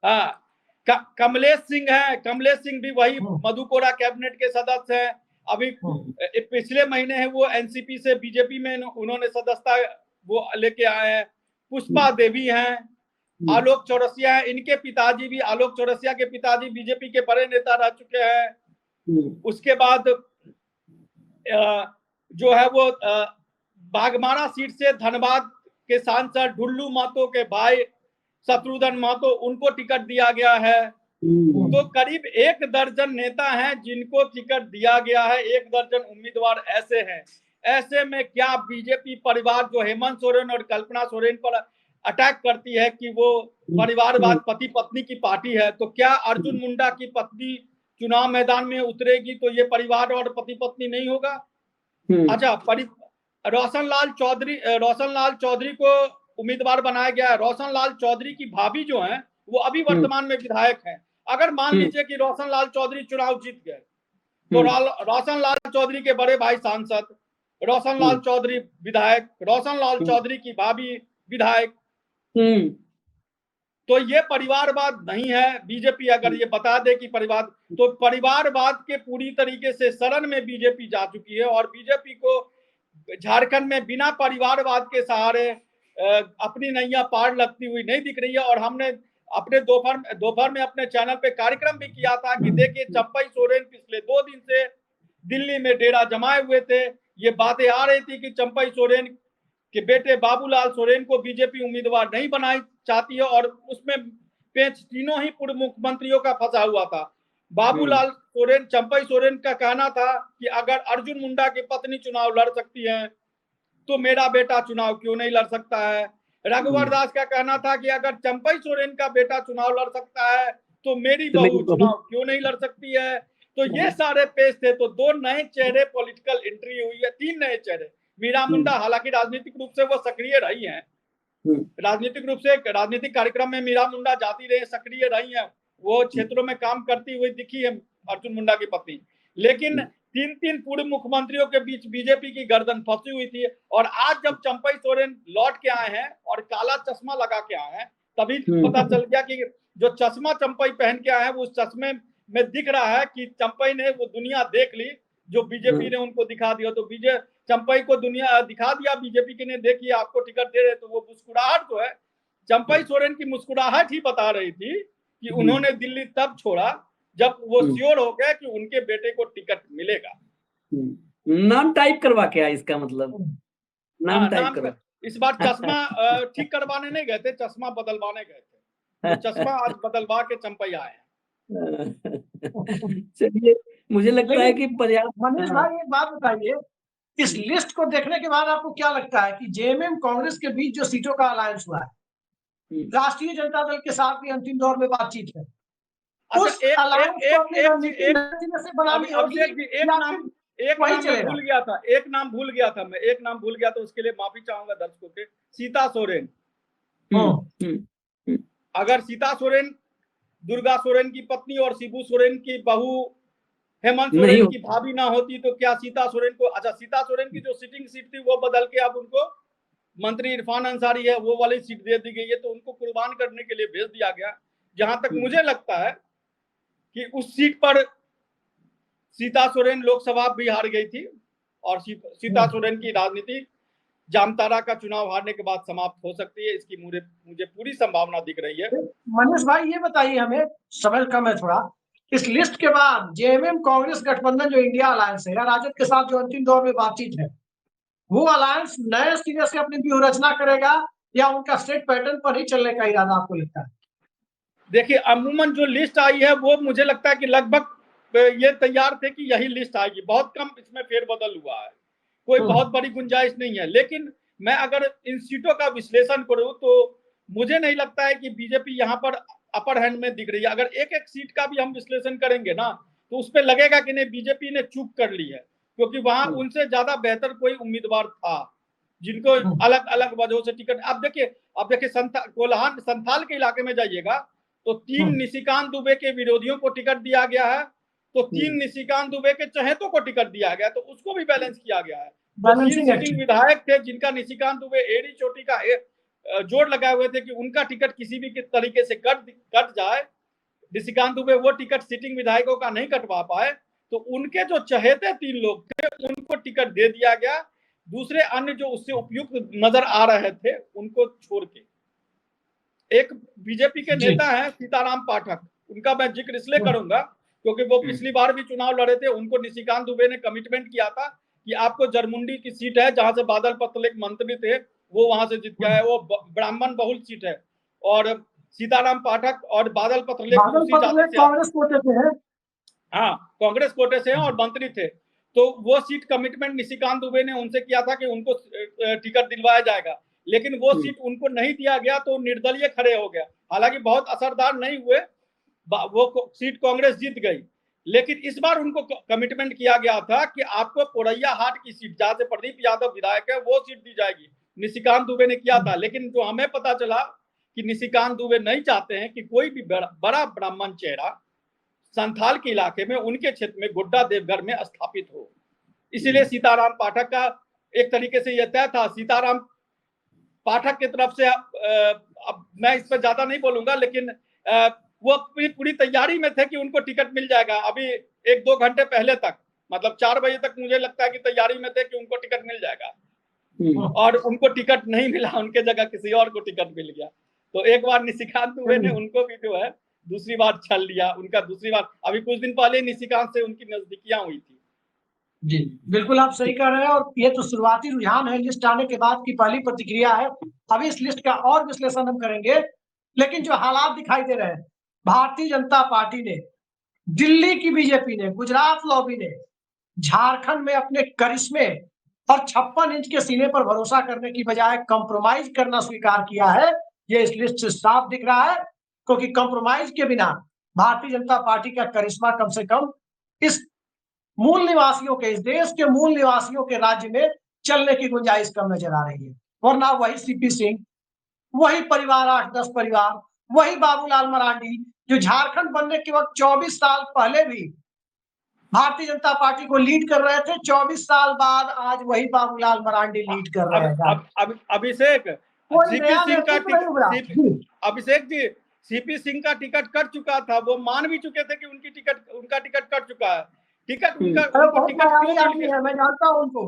हाँ, कमलेश सिंह है, कमलेश सिंह भी वही मधु कोड़ा कैबिनेट के सदस्य हैं। अभी पिछले महीने है वो एनसीपी से बीजेपी में उन्होंने सदस्यता वो लेके आए हैं। पुष्पा देवी हैं, आलोक चौरसिया है, इनके पिताजी भी, आलोक चौरसिया के पिताजी बीजेपी के बड़े नेता रह चुके हैं। उसके बाद जो है वो बागमारा सीट से धनबाद के सांसद ढुल्लू महतो के भाई शत्रुघ्न महतो, उनको टिकट दिया गया है। तो करीब 1 दर्जन नेता हैं जिनको टिकट दिया गया है, 1 दर्जन उम्मीदवार ऐसे हैं। ऐसे में क्या बीजेपी परिवार जो हेमंत सोरेन और कल्पना सोरेन पर अटैक करती है कि वो परिवारवाद पति पत्नी की पार्टी है, तो क्या अर्जुन मुंडा की पत्नी चुनाव मैदान में उतरेगी तो ये परिवार और पति पत्नी नहीं होगा? अच्छा, रोशन लाल चौधरी को उम्मीदवार बनाया गया है। रोशन लाल चौधरी की भाभी जो हैं वो अभी वर्तमान में विधायक हैं। अगर मान लीजिए कि रोशन लाल चौधरी चुनाव जीत गए तो रोशन लाल चौधरी के बड़े भाई सांसद, रोशन लाल चौधरी विधायक, रोशन लाल चौधरी की भाभी विधायक, तो ये परिवारवाद नहीं है। बीजेपी अगर ये बता दे कि परिवारवाद के पूरी तरीके से शरण में बीजेपी जा चुकी है, और बीजेपी को झारखंड में बिना परिवारवाद के सहारे अपनी नैया पार लगती हुई नहीं दिख रही है। और हमने अपने दोपहर में अपने चैनल पे कार्यक्रम भी किया था कि देखिए चंपई सोरेन पिछले 2 दिन से दिल्ली में डेरा जमाए हुए थे। ये बातें आ रही थी कि चंपई सोरेन के बेटे बाबूलाल सोरेन को बीजेपी उम्मीदवार नहीं बनाई चाहती है, और उसमें पेच तीनों ही पूर्व मुख्यमंत्रियों का फंसा हुआ था। बाबूलाल सोरेन, चंपई सोरेन का कहना था कि अगर अर्जुन मुंडा की पत्नी चुनाव लड़ सकती है तो मेरा बेटा चुनाव क्यों नहीं लड़ सकता है। रघुवर दास का कहना था कि अगर चंपई सोरेन का बेटा चुनाव लड़ सकता है तो मेरी बहू चुनाव क्यों नहीं लड़ सकती है। तो ये सारे पेश थे। तो 2 नए चेहरे पॉलिटिकल एंट्री हुई है, 3 नए चेहरे। मीरा मुंडा हालांकि राजनीतिक रूप से वो सक्रिय रही हैं, राजनीतिक रूप से राजनीतिक कार्यक्रम में मीरा मुंडा जाती रही, सक्रिय रही है, वो क्षेत्रों में काम करती हुई दिखी है अर्जुन मुंडा की पत्नी। लेकिन 3 पूर्व मुख्यमंत्रियों के बीच बीजेपी की गर्दन फंसी हुई थी। और आज जब चंपई सोरेन लौट के आए हैं और काला चश्मा लगा के आए हैं, तभी पता चल गया कि जो चश्मा चंपई पहन के आए हैं उस चश्मे में दिख रहा है कि चंपई ने वो दुनिया देख ली जो बीजेपी ने उनको दिखा दिया। तो चंपई को दुनिया दिखा दिया बीजेपी के ने, देखिए आपको टिकट दे रहे। तो वो मुस्कुराहट जो है चंपई सोरेन की मुस्कुराहट ही बता रही थी कि उन्होंने दिल्ली तब छोड़ा जब वो श्योर हो गया कि उनके बेटे को टिकट मिलेगा। नाम टाइप करवा के आया, इसका मतलब नाम टाइप करवा। इस बार चश्मा ठीक करवाने नहीं गए थे, चश्मा बदलवाने गए थे। तो चश्मा आज बदलवा के चंपई आए हैं। चलिए, मुझे लगता है कि पर्याप्त। मनीष भाई एक बात बताइए, इस लिस्ट को देखने के बाद आपको क्या लगता है कि जेएमएम कांग्रेस के बीच जो सीटों का अलायंस हुआ है, राष्ट्रीय जनता दल के साथ भी अंतिम दौर में बातचीत है, उस अच्छा अलायंस को अपनी रणनीति में से बनानी होगी अभिषेक जी या फिर वही मैं चलेगा? भूल गया था, एक नाम भूल गया था मैं, एक नाम भूल गया था, उसके लिए माफी चाहूंगा दर्शकों के। सीता सोरेन। अगर सीता सोरेन दुर्गा सोरेन की पत्नी और शिबू सोरेन की बहू हेमंत सोरेन की भाभी ना होती तो क्या सीता सोरेन को, अच्छा सीता सोरेन की जो सिटिंग सीट थी वो बदल के अब उनको मंत्री इरफान अंसारी है वो वाली सीट दे दी गई है, तो उनको कुर्बान करने के लिए भेज दिया गया। जहां तक मुझे लगता है कि उस सीट पर सीता सोरेन लोकसभा भी हार गई थी और सीता सोरेन की राजनीति जामताड़ा का चुनाव हारने के बाद समाप्त हो सकती है, इसकी मुझे पूरी संभावना दिख रही है। मनीष भाई ये बताइए, हमें समय कम है थोड़ा, इस लिस्ट के बाद जेएमएम कांग्रेस गठबंधन जो इंडिया अलायंस है या राजद के साथ जो अंतिम दौर में बातचीत है, वो अलायंस नए सिरे से अपनी व्यूहरचना करेगा या उनका स्टेट पैटर्न पर ही चलने का इरादा आपको लगता है? देखिए अमूमन जो लिस्ट आई है वो मुझे लगता है कि लगभग ये तैयार थे कि यही लिस्ट आएगी, बहुत कम इसमें फेरबदल हुआ है, कोई बहुत बड़ी गुंजाइश नहीं है। लेकिन मैं अगर इन सीटों का विश्लेषण करूं तो मुझे नहीं लगता है कि बीजेपी यहाँ पर अपर हैंड में दिख रही है। अगर एक एक सीट का भी हम विश्लेषण करेंगे ना तो उस पर लगेगा कि नहीं बीजेपी ने चूक कर ली है, क्योंकि वहां उनसे ज्यादा बेहतर कोई उम्मीदवार था जिनको अलग अलग वजहों से टिकट। अब देखिए कोल्हान संथाल के इलाके में जाइएगा तो 3 निशिकांत दुबे के विरोधियों को टिकट दिया गया है, तो 3 निशिकांत दुबे के चहेतों को टिकट दिया गया, तो उसको भी बैलेंस किया गया है। जो 3 सिटिंग विधायक थे जिनका निशिकांत दुबे एड़ी चोटी का जोड़ लगाए हुए थे कि उनका टिकट किसी भी तरीके से कट जाए, निशिकांत दुबे वो टिकट सिटिंग विधायकों का नहीं कटवा पाए, तो उनके जो चहेते 3 लोग थे उनको टिकट दे दिया गया, दूसरे अन्य जो उससे उपयुक्त नजर आ रहे थे उनको छोड़ के। एक बीजेपी के नेता हैं सीताराम पाठक, उनका मैं जिक्र इसलिए करूंगा क्योंकि वो पिछली बार भी चुनाव लड़े थे, उनको निशिकांत दुबे ने कमिटमेंट किया था कि आपको जरमुंडी की सीट है जहां से बादल पत्रलेख मंत्री थे वो वहां से जीत गया है, वो ब्राह्मण बहुल सीट है और सीताराम पाठक और बादल पत्रलेख कांग्रेस कोटे से है, हाँ कांग्रेस कोटे से हैं और मंत्री थे, तो वो सीट कमिटमेंट निशिकांत दुबे ने उनसे किया था कि उनको टिकट दिलवाया जाएगा, लेकिन वो सीट उनको नहीं दिया गया तो निर्दलीय खड़े हो गया। हालांकि बहुत असरदार नहीं हुए, वो सीट कांग्रेस जीत गई, लेकिन इस बार उनको कमिटमेंट किया गया था कि आपको पोरैया हाट की सीट जहां से प्रदीप यादव विधायक है वो सीट दी जाएगी, निशिकांत दुबे ने किया था। लेकिन जो हमें पता चला कि निशिकांत दुबे नहीं चाहते हैं कि कोई भी बड़ा ब्राह्मण चेहरा संथाल के इलाके में उनके क्षेत्र में गोड्डा देवघर में स्थापित हो, इसीलिए सीताराम पाठक का एक तरीके से यह तय था। सीताराम पाठक की तरफ से अब मैं इस पर ज्यादा नहीं बोलूंगा, लेकिन वो पूरी तैयारी में थे कि उनको टिकट मिल जाएगा। अभी 1-2 घंटे पहले तक, मतलब 4 बजे तक मुझे लगता है कि तैयारी में थे कि उनको टिकट मिल जाएगा, और उनको टिकट नहीं मिला, उनके जगह किसी और को टिकट मिल गया। तो एक बार निशिकांत दुबे ने उनको भी जो है दूसरी बार छल लिया, उनका दूसरी बार अभी कुछ दिन पहले निशिकांत से उनकी नजदीकियां हुई थी। जी बिल्कुल आप सही कह रहे हैं, और ये तो शुरुआती रुझान है, लिस्ट आने के बाद की पहली प्रतिक्रिया है। अभी इस लिस्ट का और विश्लेषण हम करेंगे, लेकिन जो हालात दिखाई दे रहे हैं, भारतीय जनता पार्टी ने, दिल्ली की बीजेपी ने, गुजरात लॉबी ने झारखंड में अपने करिश्मे और 56 इंच के सीने पर भरोसा करने की बजाय कंप्रोमाइज करना स्वीकार किया है। ये इस लिस्ट से साफ दिख रहा है, क्योंकि कंप्रोमाइज के बिना भारतीय जनता पार्टी का करिश्मा कम से कम इस मूल निवासियों के, इस देश के मूल निवासियों के राज्य में चलने की गुंजाइश कम नजर आ रही है। वरना वही सीपी सिंह, वही परिवार 8-10 परिवार, वही बाबूलाल मरांडी जो झारखंड बनने के वक्त 24 साल पहले भी भारतीय जनता पार्टी को लीड कर रहे थे, 24 साल बाद आज वही बाबूलाल मरांडी लीड कर रहे हैं। अभिषेक अभिषेक जी, सीपी सिंह का टिकट कट चुका था, वो मान भी चुके थे कि उनका टिकट कट चुका है। टिकट उनका टिकट क्यों मिल गया, मैं जानता हूं उनको।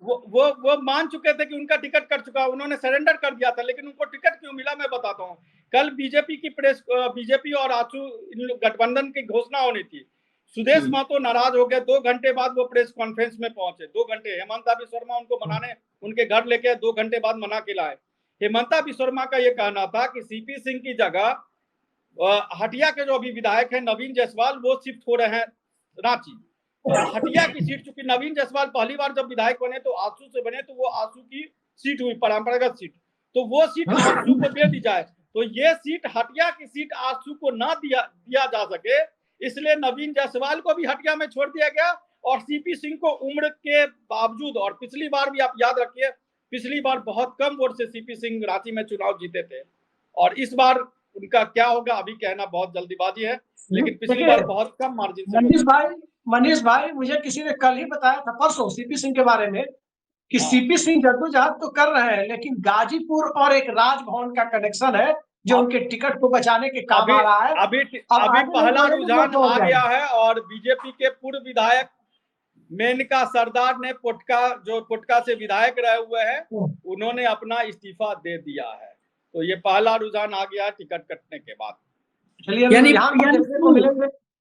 वो मान चुके थे कि उनका टिकट कट चुका, उन्होंने सरेंडर कर दिया था, लेकिन उनको टिकट क्यों मिला मैं बताता हूँ। कल बीजेपी और आजसू गठबंधन की घोषणा होनी थी, सुदेश महतो नाराज हो गए, 2 घंटे बाद वो प्रेस कॉन्फ्रेंस में पहुंचे, 2 घंटे हेमंता विश्व शर्मा उनको मनाने उनके घर लेके 2 घंटे बाद मना के लाए। हेमंता विश्व शर्मा का ये कहना था कि सीपी सिंह की जगह हटिया के जो अभी विधायक है नवीन जायसवाल वो शिफ्ट हो रहे हैं रांची, हटिया की सीट, चूंकि नवीन जायसवाल पहली बार जब विधायक बने तो आंसू से बने, तो वो आंसू की सीट हुई, परंपरागत सीट, तो वो सीट आंसू को दे दी जाए। तो ये सीट, हटिया की सीट आंसू को ना दिया जा सके, इसलिए नवीन जायसवाल को भी हटिया में छोड़ दिया गया। और सीपी सिंह को उम्र के बावजूद, और पिछली बार भी आप याद रखिए, पिछली बार बहुत कम वोट से सीपी सिंह रांची में चुनाव जीते थे, और इस बार उनका क्या होगा अभी कहना बहुत जल्दीबाजी है, लेकिन पिछली बार बहुत कम मार्जिन से। मनीष भाई, मुझे किसी ने कल ही बताया था, परसों, सीपी सिंह के बारे में, कि सीपी सिंह जद्दोजहद तो कर रहे हैं, लेकिन गाजीपुर और एक राजभवन का कनेक्शन है जो उनके टिकट को बचाने के काम आ रहा है। अभी पहला रुझान आ गया है, और बीजेपी के पूर्व विधायक मेनका सरदार ने पोटका से विधायक रहे हुए हैं, उन्होंने अपना इस्तीफा दे दिया है। तो ये पहला रुझान आ गया टिकट कटने के बाद। यानी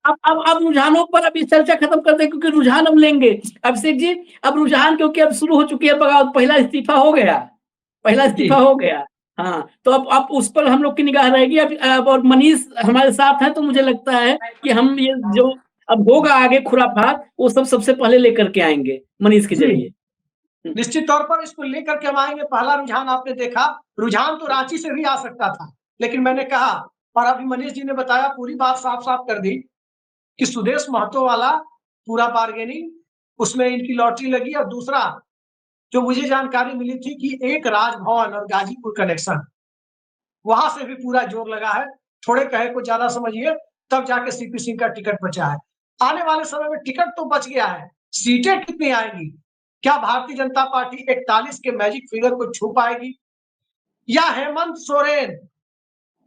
अब रुझानों पर अभी चर्चा खत्म कर दे, क्योंकि रुझान हम लेंगे अभिषेक जी। अब रुझान क्योंकि अब शुरू हो चुकी है, पहला इस्तीफा हो गया, हाँ, तो अब उस पर हम लोग की निगाह रहेगी। अब और मनीष हमारे साथ हैं, तो मुझे लगता है कि हम ये जो अब होगा आगे खुराफात, वो सबसे पहले लेकर के आएंगे मनीष के जरिए। निश्चित तौर पर इसको लेकर के हम आएंगे। पहला रुझान आपने देखा, रुझान तो रांची से भी आ सकता था, लेकिन मैंने कहा, और अभी मनीष जी ने बताया, पूरी बात साफ साफ कर दी कि सुदेश महतो वाला पूरा बार्गेनिंग, उसमें इनकी लॉटरी लगी। और दूसरा जो मुझे जानकारी मिली थी कि एक राजभवन और गाजीपुर कनेक्शन, वहां से भी पूरा जोर लगा है। थोड़े कहे को ज्यादा समझिए, तब जाके सीपी सिंह का टिकट बचा है। आने वाले समय में टिकट तो बच गया है, सीटें कितनी आएंगी? क्या भारतीय जनता पार्टी 41 के मैजिक फिगर को छू पाएगी, या हेमंत सोरेन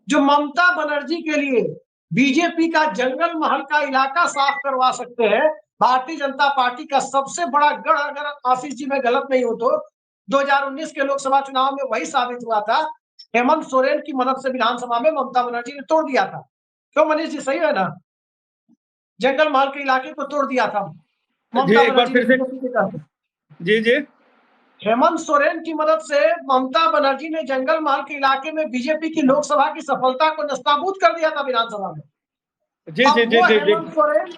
जो ममता बनर्जी के लिए बीजेपी का जंगल महल का इलाका साफ करवा सकते हैं? भारतीय जनता पार्टी का सबसे बड़ा गढ़, अगर आशीष जी में गलत नहीं हो तो 2019 के लोकसभा चुनाव में वही साबित हुआ था। हेमंत सोरेन की मदद से विधानसभा में ममता बनर्जी ने तोड़ दिया था। क्यों मनीष जी, सही है ना? जंगल महल के इलाके को तोड़ दिया था ममता बनर्जी। जी, हेमंत सोरेन की मदद से ममता बनर्जी ने जंगल महल के इलाके में बीजेपी की लोकसभा की सफलता को नस्ताबूद कर दिया था विधानसभा में। हेमंत सोरेन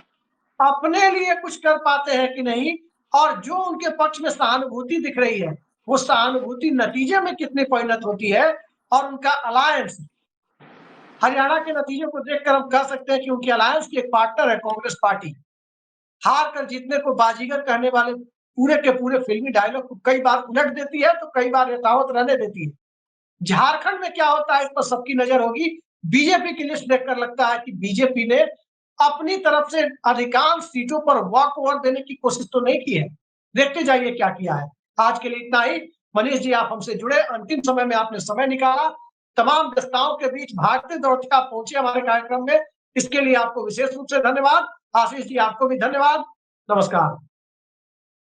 अपने लिए कुछ कर पाते हैं कि नहीं, और जो उनके पक्ष में सहानुभूति दिख रही है, वो सहानुभूति नतीजे में कितनी परिणत होती है, और उनका अलायंस, हरियाणा के नतीजे को देखकर हम कह सकते हैं कि उनकी अलायंस की एक पार्टनर है कांग्रेस पार्टी। हार कर जीतने को बाजीगर कहने वाले पूरे के पूरे फिल्मी डायलॉग को कई बार उलट देती है, तो कई बार यथावत रहने देती है। झारखंड में क्या होता है इस पर सबकी नजर होगी। बीजेपी की लिस्ट देखकर लगता है कि बीजेपी ने अपनी तरफ से अधिकांश सीटों पर वॉक ओवर देने की कोशिश तो नहीं की है। देखते जाइए क्या किया है। आज के लिए इतना ही। मनीष जी, आप हमसे जुड़े, अंतिम समय में आपने समय निकाला, तमाम व्यस्तताओं के बीच भागते दौड़ते आप पहुंचे हमारे कार्यक्रम में, इसके लिए आपको विशेष रूप से धन्यवाद। आशीष जी, आपको भी धन्यवाद। नमस्कार।